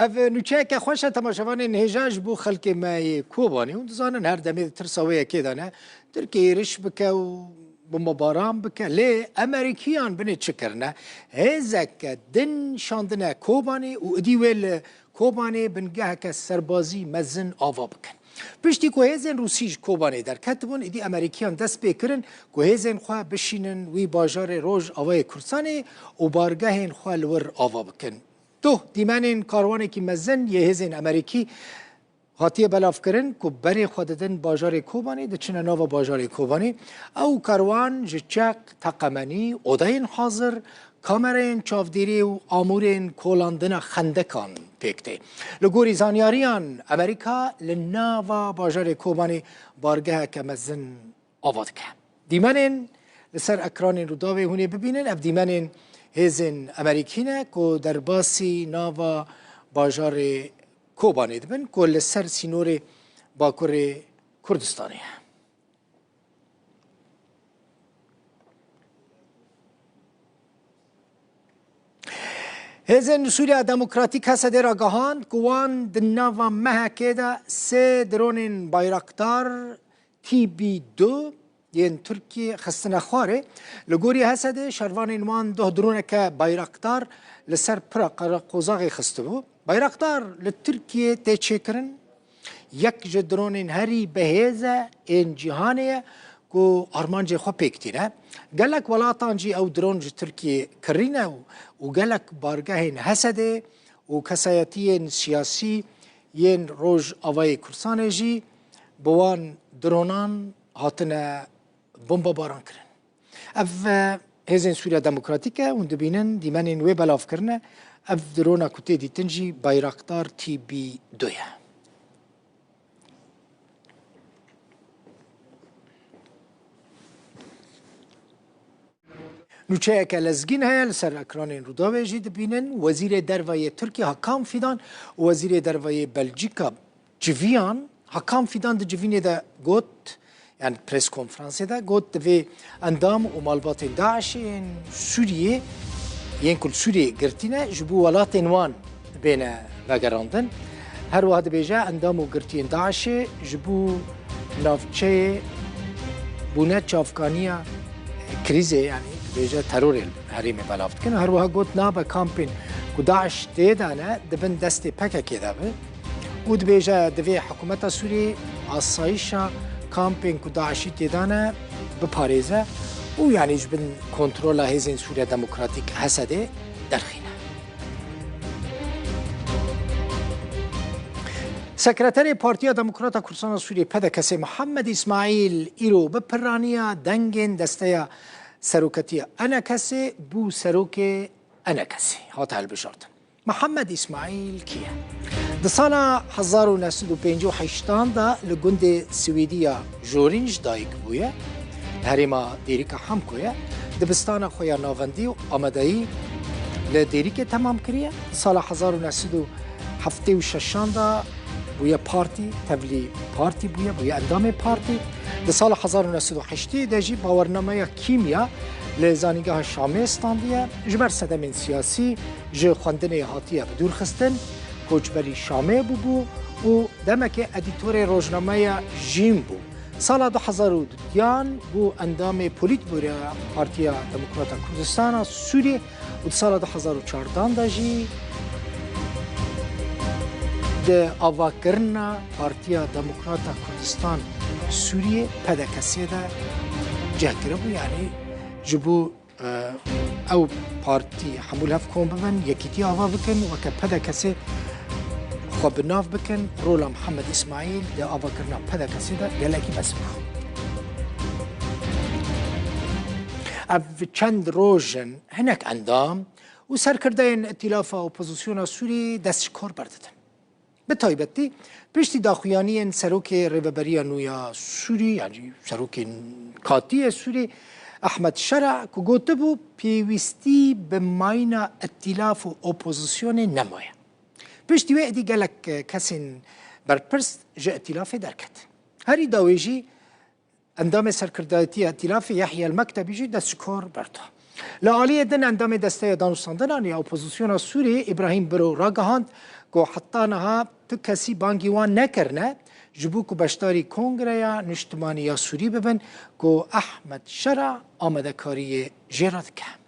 اف نوچه که خوش تماشاوان نهجاج بو خلق ما کوبانی و دزانن هر دمی ترسویه که دانه ترکیه رش بکه و بمباران بکه لی امریکیان بنی چکرنه هزک دن شاندنه کوبانی و ادیویل کوبانی بنگه که سربازی مزن آوا بکن پشتی که هزین روسیج کوبانی در کتبون ایدی امریکیان دست بکرن که هزین خواه بشینن وی باجار روژ آوای کرسانی و بارگاهین خواه لور آوا بکن تو دیمانین کاروانی که مزن یه هزین امریکی هاتیه بلاف کرن که بری خوددن باجار کوبانی دچنه ناو باجار کوبانی او کاروان جچک تقمنی اودین حاضر کامرین چافدیری و آمورین کولاندن خندکان پیکته لگوری زانیاریان امریکا لناو باجار کوبانی بارگاه که مزن آواد که دیمانین لسر اکران روداوی هونه ببینن اف دیمانین هزین امریکینه که در باسی ناوا باجار کوبانی دبن که لسر سینور باکور کردستانیه. هزین سوریا دموکراتیک هست در آگاهان که وان دناوا مهکه دا سه درونین بایرکتار TB2 ین ترکیه خستن خواره لگوری هسته شروان وان ده درونه که بایرکتار لسر پرا قوزاقی خسته بو بایرکتار لترکیه تیچه کرن یک جدرونین هری بهیزه این جهانیه که آرمانجی خواه پیکتینه گلک ولاتان جی او درون جی ترکیه کرینه و گلک بارگاهین هسده و کسایتین سیاسی ین روژ آوای کرسانه جی بوان درونان هاتنه بمبا باران کرن اف هزین سوریا دموکراتیکه و دبینن دیمنین وی بلاف کرنه اف درونا کتی دیتن جی بایرکتار TB2 نوچه که لزگین هیا لسر اکران روداوی جی دبینن وزیر دروای ترکیه حکام فیدان و وزیر دروای بلژیکا جویان حکام فیدان ده جوینه ده گوت yani pres konferansı da got ve endam u malbatên Daişên Sûriyê yên ku Sûriyê girtîne ji bo welatên wan bêne vegerandin her wiha dibêje endam û girtiyên Daişê ji bo navçeyê bûne çavkaniya krîzê yani dibêje terorê herêmê belav dikin her wiha got nabe kampên ku Daeş tê dane dibin destê PKK de be û dibêje divê hikûmeta Sûriyê asayişa کامپین که داعشی تیدانه بپارێزه و یعنیش بن کنترل هزین سوریا دموکراتیک هسده درخینه. سکرتری پارتیا دموکراتا کردستان سوریه پدکسی محمد اسماعیل ایرو بپرانیا دنگین دسته سروکتی انکسی بو سروک انکسی هات هلبجارتن. محمد اسماعیل کیه؟ ده سال 1958 دا لگند سویدیا جورینج دایک بویه هریما دیریکا هم کویه دبستان خویا ناوندی و آمدایی لدیریک تمام کریه سال 1976 دا بویه پارتی تبلی پارتی بویه اندام پارتی ده سال 1908 دا جی باورنامه کیمیا لزانیگاه شامی استاندیه جبر صدمین سیاسی جو خواندن هاتیه بدور خستن کوچبری شامه بو و دمک ادیتور روزنامه جیم بو سال 2002 بو اندام پولیت بوره پارتیا دموکراتا کردستان سوریه و سال 2014 دا جی ده آواکرنا پارتیا دموکراتا کردستان سوریه پدکسی ده جهکره بو یعنی جبو او پارتی حمول هف کن ببن یکیتی آوا بکن و که پدکسی خواب ناف بکن رولا محمد اسماعیل ده آوا کرنا پدا کسی ده گلکی بس بخو اف چند روژن هنک اندام و سرکرده این ائتلاف اپوزیسیون سوری دستشکار برددن به تایبتی پشتی داخویانی سروک ریببری نویا سوری یعنی سروک کاتی سوری احمد شرع که گوته بو پیوستی به ماینا ائتلاف و اپوزیسیون نمایه پشتی وقتی گلک کسین برپرست جا ائتلاف درکت هری داویجی اندام سرکردایتی ائتلاف یحیی المکتبی جی دستشکار برده لعالی دن اندام دسته دانشمندان یا اپوزیسیون سوری ابراهیم برو را گهاند کو حتانها تو کسی بانگیوان نکرنه جبو کو بشتاری کنگره نشتمانی یا سوری ببن کو احمد شرع آمده کاری جیراد که